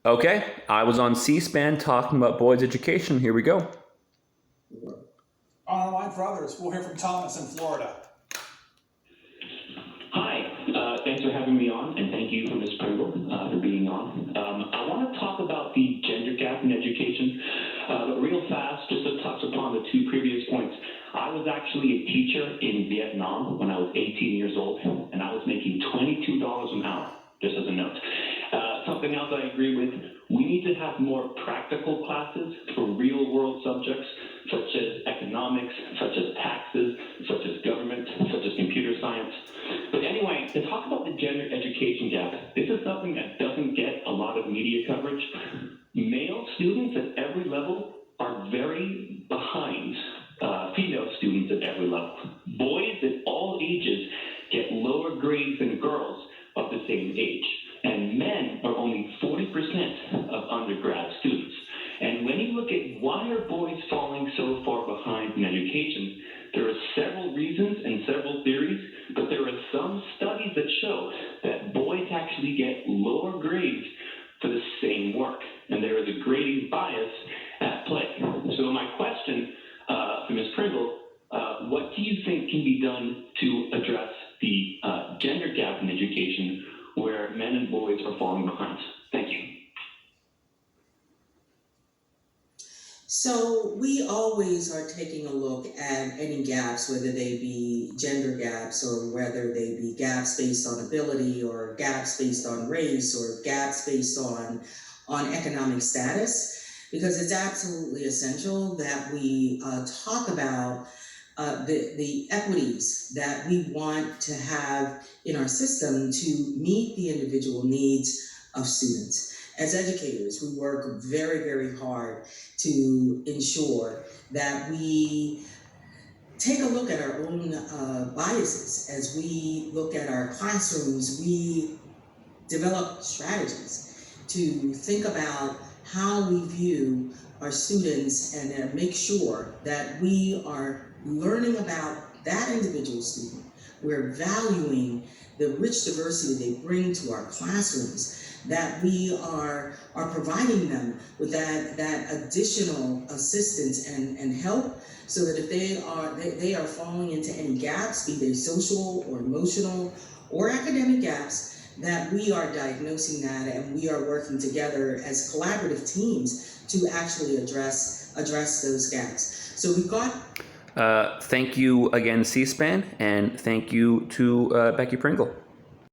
Okay, I was on C-SPAN talking about boys' education. Here we go. On the line for others, we'll hear from Thomas in Florida. Hi, thanks for having me on, and thank you for Ms. Pringle for being on. I want to talk about the gender gap in education, but real fast, just to touch upon the two previous points. I was actually a teacher in Vietnam when I was 18 years old, and I was making $22 an hour, just as a note. Something else I agree with, we need to have more practical classes for real-world subjects, such as economics, such as taxes, such as government, such as computer science. But anyway, to talk about the gender education gap, this is something that doesn't get a lot of media coverage. Male students at every level are very behind female students at every level. Boys at all ages get lower grades than girls of the same age. And men are only 40% of undergrad students. And when you look at why are boys falling so far behind in education, there are several reasons and several theories, but there are some studies that show that boys actually get lower grades for the same work. And there is a grading bias at play. So my question for Ms. Pringle, what do you think can be done to address the gender gap in education where men and boys are falling behind? Thank you. So we always are taking a look at any gaps, whether they be gender gaps or whether they be gaps based on ability or gaps based on race or gaps based on economic status, because it's absolutely essential that we talk about the equities that we want to have in our system to meet the individual needs of students. As educators, we work very, very hard to ensure that we take a look at our own biases. As we look at our classrooms, we develop strategies to think about how we view our students and make sure that we are learning about that individual student. We're valuing the rich diversity they bring to our classrooms, that we are providing them with that additional assistance and help, so that if they are falling into any gaps, be they social or emotional or academic gaps, that we are diagnosing that and we are working together as collaborative teams to actually address those gaps. So we've got Thank you again, C-SPAN, and thank you to Becky Pringle.